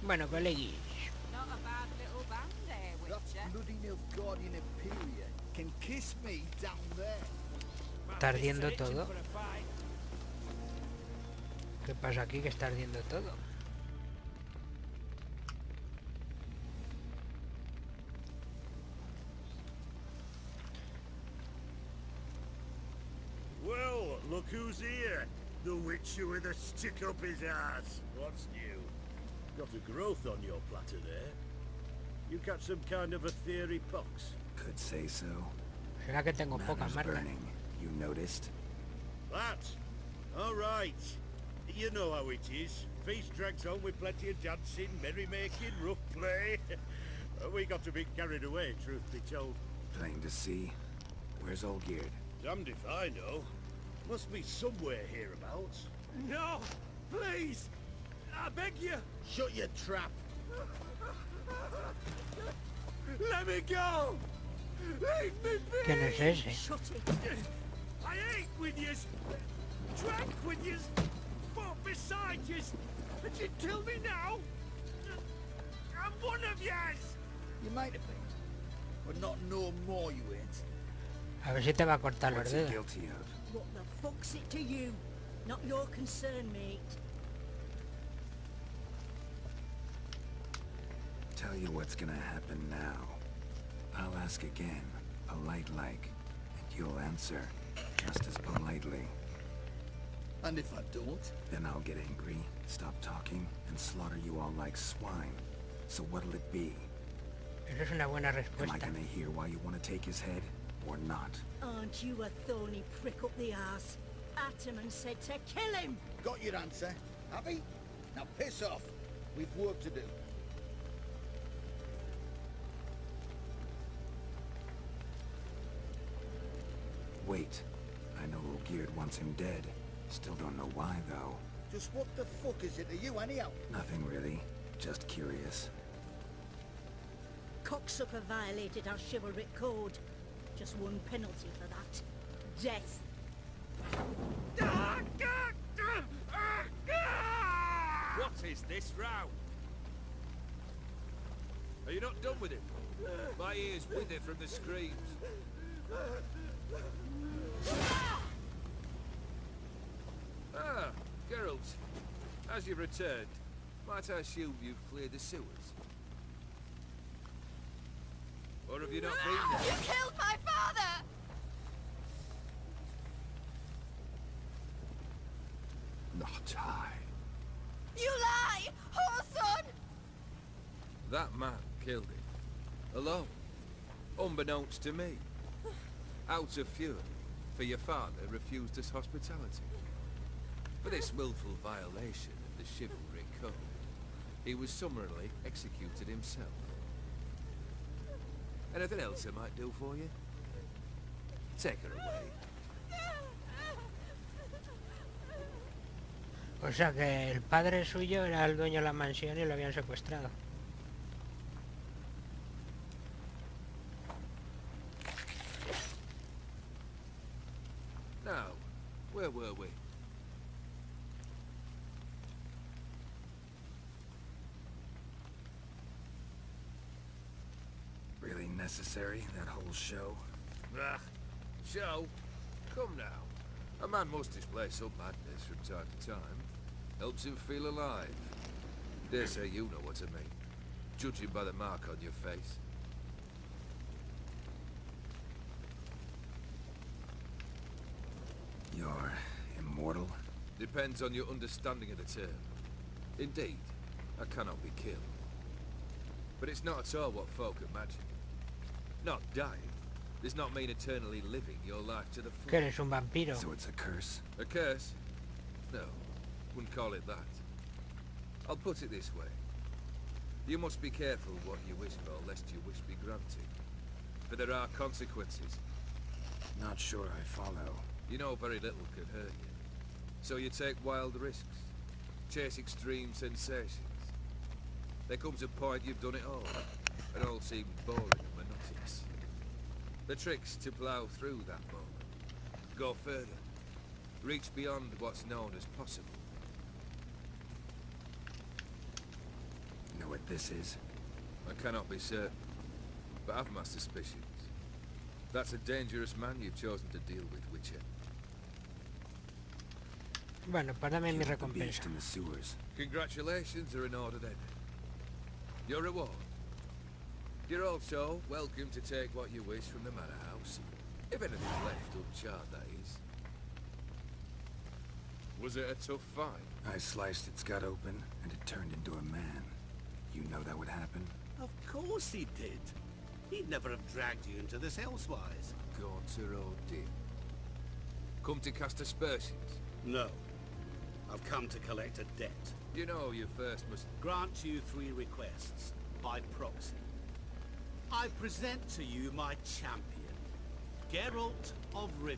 Bueno, colegui. Not a bad little band there, That Witcher. bloody Nilfgaardian Imperial can kiss me down there. Está ardiendo todo. ¿Qué pasa aquí que está ardiendo todo? Well, look who's here. The Witcher with a stick up his ass. What's new? Got a growth on your platter there. You got some kind of a theory, Pox? Could say so. ¿Será que tengo pocas Manor's marcas? burning. You noticed? That? All right. You know how it is. Feast drags on with plenty of dancing, merrymaking, rough play. We got a bit carried away, truth be told. Plain to see. Where's Olgierd? Damned if I know. Must be somewhere hereabouts. No! Please! I beg you! Shut your trap. Let me go! Leave me be! ¿Quién es ese? Shut it. I ate with yous! Drank with yous! Fought beside yous! And you kill me now? I'm one of yous! You might have been, but not no more you ain't. A ver si te va a cortar los What's he dedos. guilty of? What the fuck's it to you? Not your concern, mate. Tell you what's gonna happen now. I'll ask again, polite-like, and you'll answer, just as politely. And if I don't? Then I'll get angry, stop talking, and slaughter you all like swine. So what'll it be? Eso es una buena Am I respuesta. gonna hear why you want to take his head, or not? Aren't you a thorny prick up the arse? Ataman said to kill him! Got your answer. Happy? Now piss off. We've work to do. Wait. I know Olgierd wants him dead. Still don't know why, though. Just what the fuck is it to you anyhow? Nothing really. Just curious. Cocksucker violated our chivalric code. Just one penalty for that. Death. What is this row? Are you not done with him? My ears wither from the screams. Ah, Geralt. As you've returned, might I assume you've cleared the sewers? Or have you not been there? You killed my father! Not I. You lie! Whoreson! That man killed him. Alone. Unbeknownst to me. Out of fury, for your father refused us hospitality. For this willful violation of the chivalry code, he was summarily executed himself. Anything else I might do for you? Take her away. O sea que el padre suyo era el dueño de la mansión y lo habían secuestrado. Now, where were we? Really necessary, that whole show? Ah, show? Come now. A man must display some madness from time to time. Helps him feel alive. Dare say you know what I mean. Judging by the mark on your face. You're immortal? Depends on your understanding of the term. Indeed, I cannot be killed. But it's not at all what folk imagine. Not dying does not mean eternally living your life to the Que full. eres un vampiro. So it's a curse? A curse? No, wouldn't call it that. I'll put it this way. You must be careful what you wish for, lest your wish be granted. For there are consequences. Not sure I follow. You know very little can hurt you. So you take wild risks. Chase extreme sensations. There comes a point you've done it all. And all seems boring and monotonous. The trick's to plough through that moment. Go further. Reach beyond what's known as possible. what this is? I cannot be certain, but I've my suspicions. That's a dangerous man you've chosen to deal with, Witcher. Bueno, pues dame mi Killed the recompensa. beast in the sewers. Congratulations are in order then. Your reward. You're also welcome to take what you wish from the manor house. If anything's left uncharred, that is. Was it a tough fight? I sliced its gut open, and it turned into a man. You know that would happen? Of course he did. He'd never have dragged you into this elsewise. Gaunter O'Din. Come to cast aspersions. No. I've come to collect a debt. You know you first must... Grant you 3 requests, by proxy. I present to you my champion, Geralt of Rivia.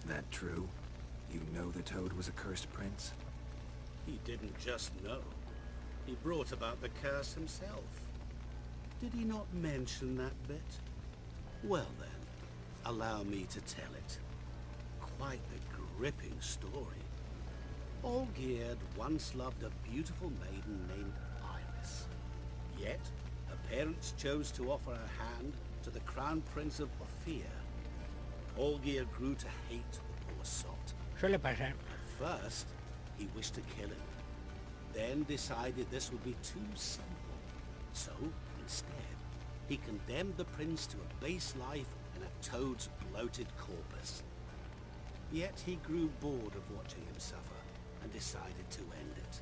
That true? You know the Toad was a cursed prince? He didn't just know. He brought about the curse himself. Did he not mention that bit? Well then, allow me to tell it. Quite the gripping story. Olgierd once loved a beautiful maiden named Iris. Yet, her parents chose to offer her hand to the Crown Prince of Ophir. Olgierd grew to hate the poor sot. Suele pasar. At first, he wished to kill him. Then decided this would be too simple. So, instead, he condemned the prince to a base life in a toad's bloated corpus. Yet he grew bored of watching him suffer and decided to end it.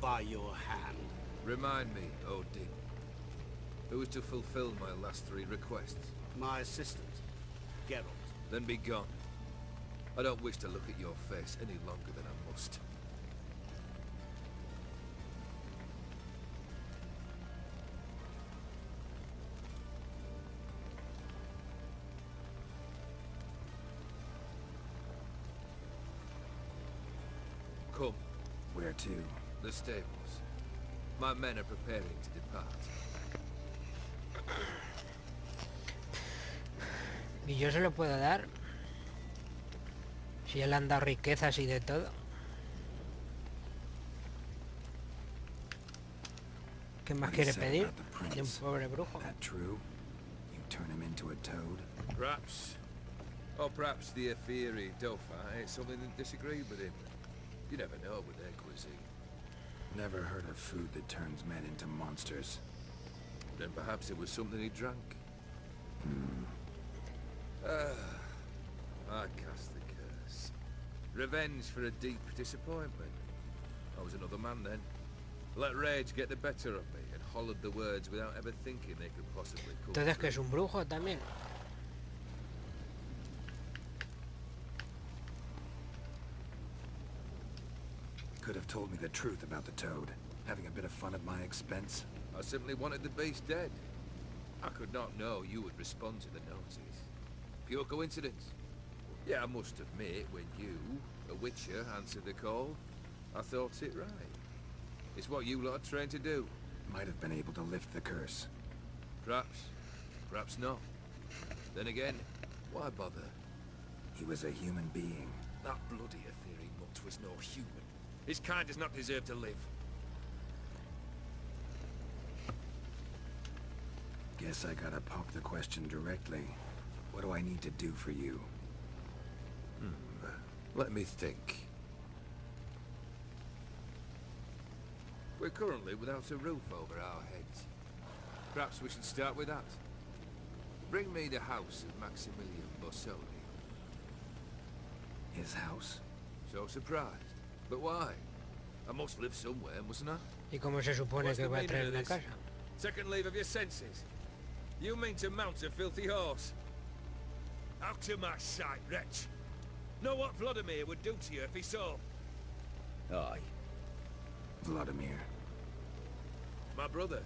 By your hand. Remind me, O'Din. Who is to fulfill my last 3 requests? My assistant, Geralt. Then be gone. I don't wish to look at your face any longer than I must. Come, Where to? the stables. My men are preparing to depart. Y yo se lo puedo dar. Si él han dado riquezas y de todo. ¿Qué más What he quiere said pedir? about the De un prince. pobre brujo. That true? You turn him into a toad? Perhaps. Or perhaps the Aphiri Dauphin ate something that disagreed with him. You never know with their cuisine. Never heard of food that turns men into monsters. Then perhaps it was something he drank. I cast the curse. Revenge for a deep disappointment. I was another man then. Let rage get the better of me and hollered the words without ever thinking they could possibly come Entonces que true. es un brujo también. Could have told me the truth about the toad. Having a bit of fun at my expense. I simply wanted the beast dead. I could not know you would respond to the notice. Pure coincidence. Yeah, I must admit, when you, a witcher, answered the call, I thought it right. It's what you lot are trained to do. Might have been able to lift the curse. Perhaps. Perhaps not. Then again, why bother? He was a human being. That bloody Aetheri mutt was no human. His kind does not deserve to live. Guess I gotta pop the question directly. What do I need to do for you? Let me think. We're currently without a roof over our heads. Perhaps we should start with that. Bring me the house of Maximilian Bossoli. His house? So surprised. But why? I must live somewhere, mustn't I? ¿Y cómo se supone What's que the va a meaning traer of una this? casa? Second leave of your senses. You mean to mount a filthy horse? Out of my sight, wretch. Know what Vladimir would do to you if he saw? Aye. Vladimir. My brother.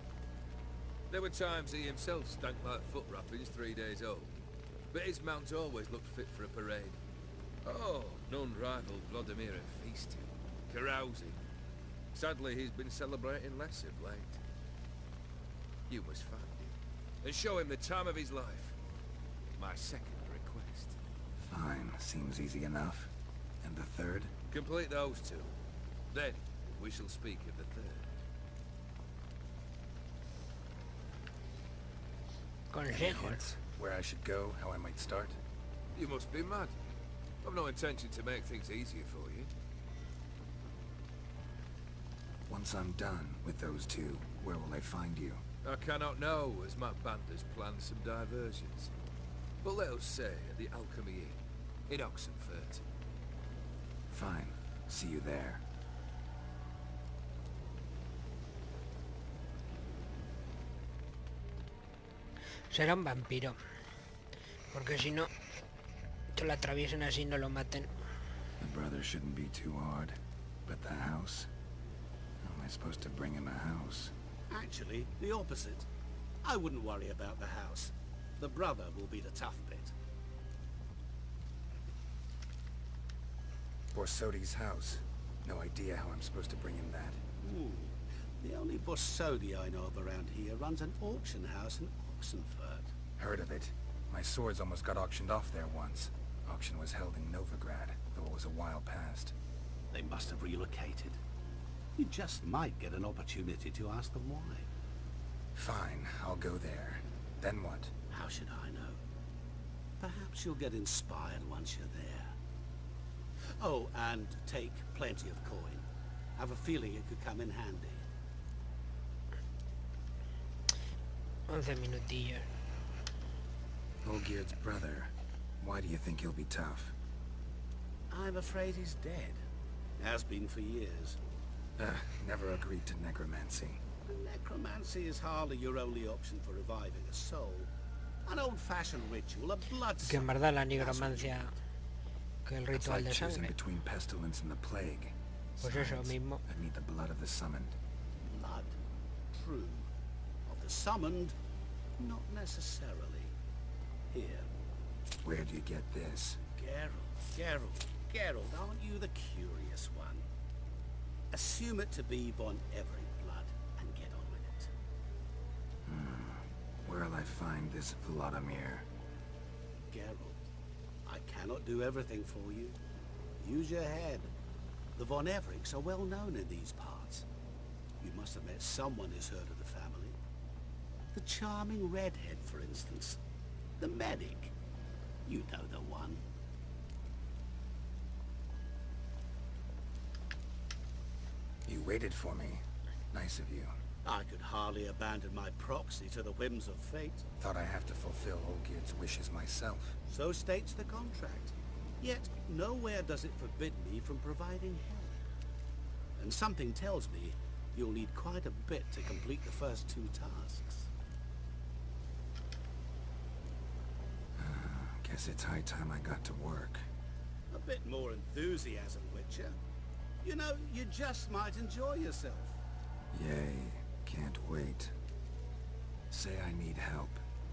There were times he himself stank like foot wrappings 3 days old. But his mount always looked fit for a parade. Oh, none rivaled Vladimir at feasting, carousing. Sadly, he's been celebrating less of late. You must find him, and show him the time of his life. My second request. Fine. Seems easy enough. And the third? Complete those two. Then we shall speak of the third. Consejos. Hints where I should go, how I might start? You must be mad. I've no intention to make things easier for you. Once I'm done with those two, where will I find you? I cannot know, as my band has planned some diversions. But let us say at the Alchemy Inn, in Oxenfurt. Fine. See you there. Será un vampiro. Porque si no, que lo atraviesen así no lo maten. The brother shouldn't be too hard. But the house? How am I supposed to bring him a house? Actually, the opposite. I wouldn't worry about the house. The brother will be the tough bit. Borsodi's house. No idea how I'm supposed to bring him that. The only Borsodi I know of around here runs an auction house in Oxenfurt. Heard of it. My swords almost got auctioned off there once. Auction was held in Novigrad, though it was a while past. They must have relocated. You just might get an opportunity to ask them why. Fine, I'll go there. Then what? How should I know? Perhaps you'll get inspired once you're there. Oh, and take plenty of coin. Have a feeling it could come in handy. 11 minutillos. Olgierd's brother. Why do you think he'll be tough? I'm afraid he's dead. Has been for years. Never agreed to necromancy. Necromancy is hardly your only option for reviving a soul. An old-fashioned ritual, a blood Que en verdad la nigromancia, que el It's ritual like de choosing sangre, between pestilence and the plague. pues eso Besides, mismo. I need the blood of the summoned. blood. True. Of the summoned, not necessarily. Here. Where do you get this? Geralt, aren't you the curious one? Assume it to be von Every blood and get on with it. Where'll I find this Vladimir? Geralt, I cannot do everything for you. Use your head. The von Evericks are well known in these parts. You must have met someone who's heard of the family. The charming redhead, for instance. The medic. You know the one. You waited for me. Nice of you. I could hardly abandon my proxy to the whims of fate. Thought I have to fulfill Olgierd's wishes myself. So states the contract. Yet, nowhere does it forbid me from providing help. And something tells me you'll need quite a bit to complete the first two tasks. Guess it's high time I got to work. A bit more enthusiasm, Witcher. You know, you just might enjoy yourself. Yay. Can't wait. Say I need help.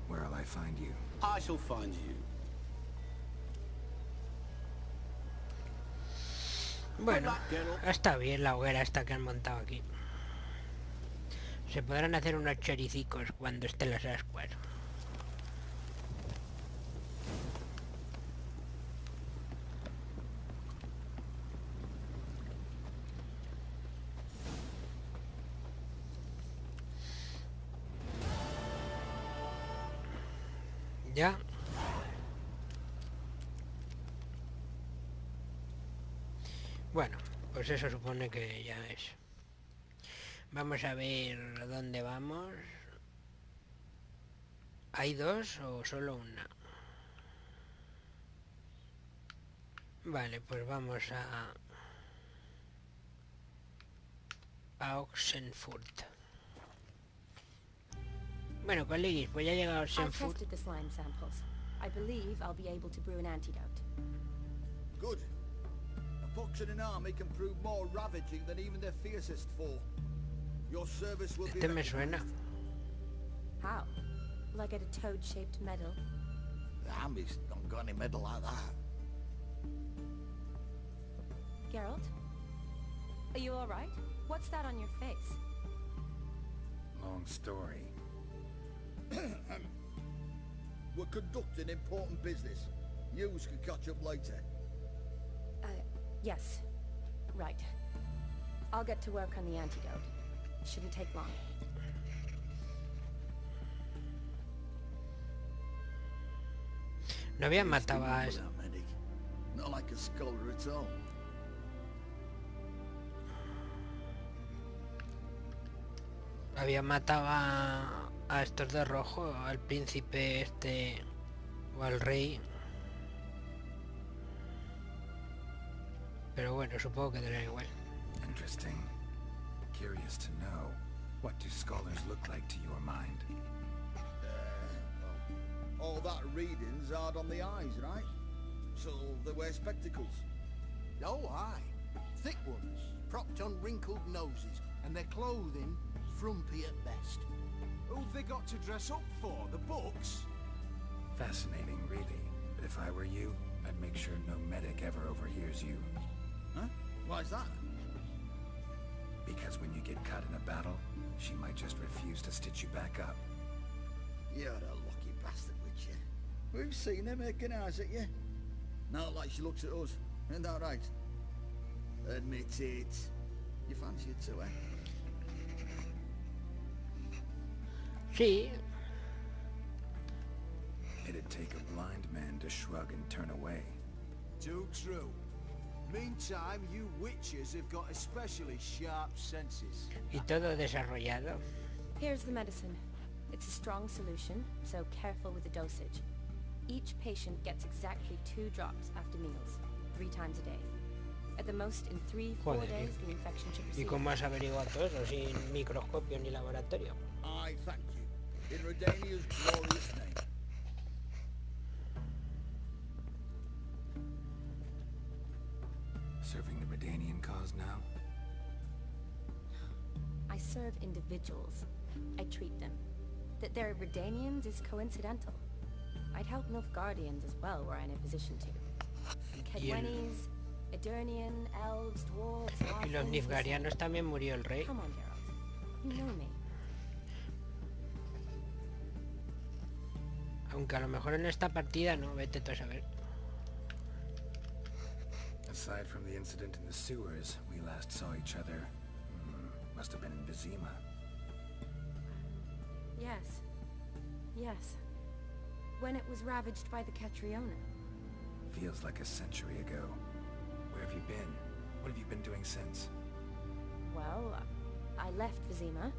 Where'll I find you? I shall find you. Bueno, está bien la hoguera esta que han montado aquí. Se podrán hacer unos choricicos cuando estén las ascuas. Ya. Bueno, pues eso supone que ya es. Vamos a ver a dónde vamos. ¿Hay dos o solo una? Vale, pues vamos a Oxenfurt. Bueno, coleguis, pues ya he llegado a I've Oxenfurt. tested the slime samples. I believe I'll be able to brew an antidote. Good. A pox in an army can prove more ravaging than even their fiercest foe. Your service will be Este me suena. How? Will I get a toad-shaped medal? The army's not got any medal like that. Geralt? Are you alright? What's that on your face? Long story. We're conducting important business. Yous can catch up later. Yes. Right. I'll get to work on the antidote. It shouldn't take long. No había matado a... Without medic. Not like a scholar at all. Había matado a estos de rojo, al príncipe este o al rey. Pero bueno, supongo que dará igual. Interesting. Curious to know, what do scholars look like to your mind? All that reading's hard on the eyes, right? So they wear spectacles. Oh, aye. Thick ones, propped on wrinkled noses, and their clothing frumpy at best. Who've they got to dress up for? The books? Fascinating, really. But if I were you, I'd make sure no medic ever overhears you. Huh? Why's that? Because when you get cut in a battle, she might just refuse to stitch you back up. You're a lucky bastard, Witcher. We've seen her making eyes at you. Not like she looks at us. Isn't that right? Admit it. You fancy it too, eh? Sí. It'd take a blind man to shrug and turn away. Too true. Meantime, you witches have got especially sharp senses. Y todo desarrollado. Here's the medicine. It's a strong solution, so careful with the dosage. Each patient gets exactly 2 drops after meals, 3 times a day. At the most, in 3-4 Joder, days, the infection should ¿Y recede. cómo has averiguado todo eso sin microscopio ni laboratorio? I thank you. In Redania's glorious name. Serving the Redanian cause now? I serve individuals. I treat them. That they're Redanians is coincidental. I'd help Nilfgaardians as well were I in a position to. Cadwenis, Edirnian, elves, dwarves, Y los halflings, nilfgaardianos también murió el rey. Come on, Geralt. You know me. Aunque a lo mejor en esta partida no, vete tú a saber. Aside from the incident in the sewers, we last saw each other. Must have been in Vizima. Yes. Yes. When it was ravaged by the Catriona. Feels like a century ago. Where have you been? What have you been doing since? Well, I left Vizima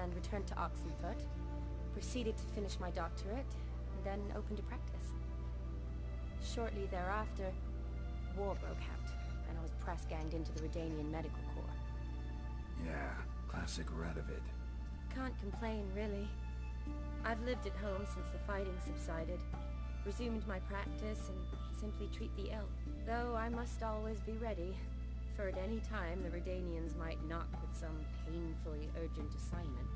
and returned to Oxenfurt, proceeded to finish my doctorate, and then opened a practice. Shortly thereafter, war broke out, and I was press-ganged into the Redanian Medical Corps. Yeah, classic Radovid. Can't complain, really. I've lived at home since the fighting subsided, resumed my practice, and simply treat the ill. Though I must always be ready, for at any time the Redanians might knock with some painfully urgent assignment.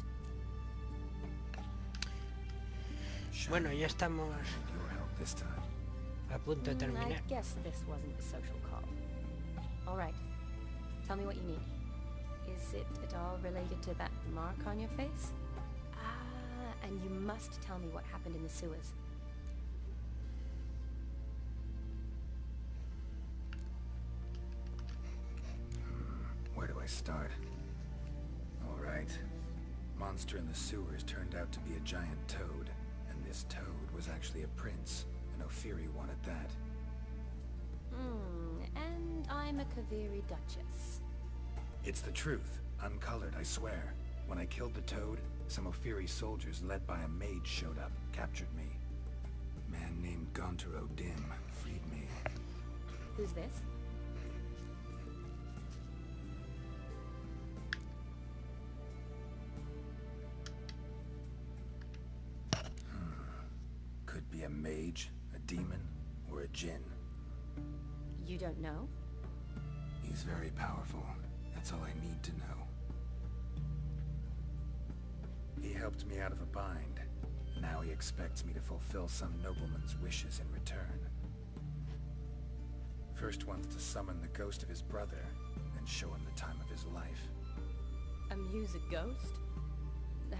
Bueno, ya estamos I need your help this time. a punto de terminar. I guess this wasn't a social call. All right. Tell me what you need. Is it at all related to that mark on your face? Ah, and you must tell me what happened in the sewers. Where do I start? All right. Monster in the sewers turned out to be a giant toad, and this toad was actually a prince, an Ophiri one at that. And I'm a Kaviri Duchess. It's the truth, uncolored, I swear. When I killed the toad, some Ophiri soldiers led by a mage showed up, captured me. A man named Gaunter O'Dim freed me. Who's this? Could be a mage, a demon, or a djinn. You don't know? He's very powerful. That's all I need to know. He helped me out of a bind. Now he expects me to fulfill some nobleman's wishes in return. First wants to summon the ghost of his brother, then show him the time of his life. Amuse a ghost?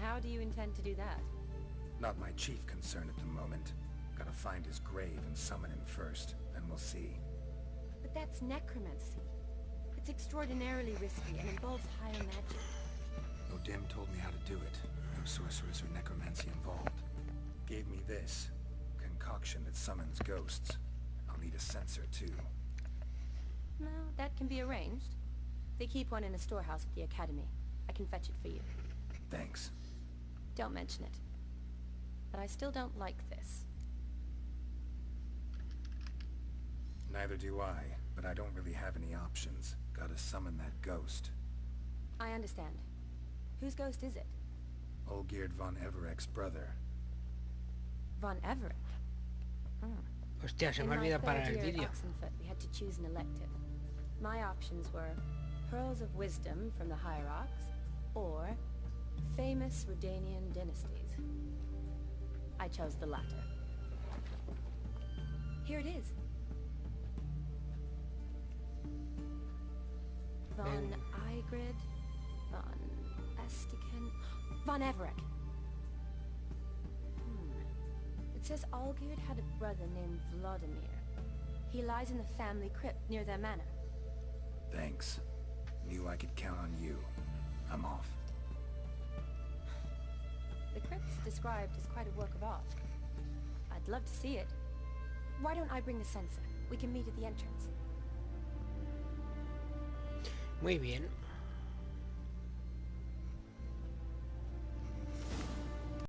How do you intend to do that? Not my chief concern at the moment. Gotta find his grave and summon him first, then we'll see. But that's necromancy. It's extraordinarily risky and involves higher magic. Odin told me how to do it. No sorceress or necromancy involved. Gave me this concoction that summons ghosts. I'll need a sensor too. No, that can be arranged. They keep one in a storehouse at the academy. I can fetch it for you. Thanks. Don't mention it. But I still don't like this. Neither do I, but I don't really have any options. Gotta summon that ghost. I understand. Whose ghost is it? Olgierd von Evereck's brother. Von Everett? Hostia, se In me my olvida parar third el year at vídeo. Oxenfurt, we had to choose an elective. My options were Pearls of Wisdom from the Hierarchs, or famous Redanian dynasties. I chose the latter. Here it is. Von Venga. Olgierd, von Estiken, von Everett. It says Olgierd had a brother named Vladimir. He lies in the family crypt near their manor. Thanks. Knew I could count on you. I'm off. The crypt's described as quite a work of art. I'd love to see it. Why don't I bring the sensor? We can meet at the entrance. Muy bien.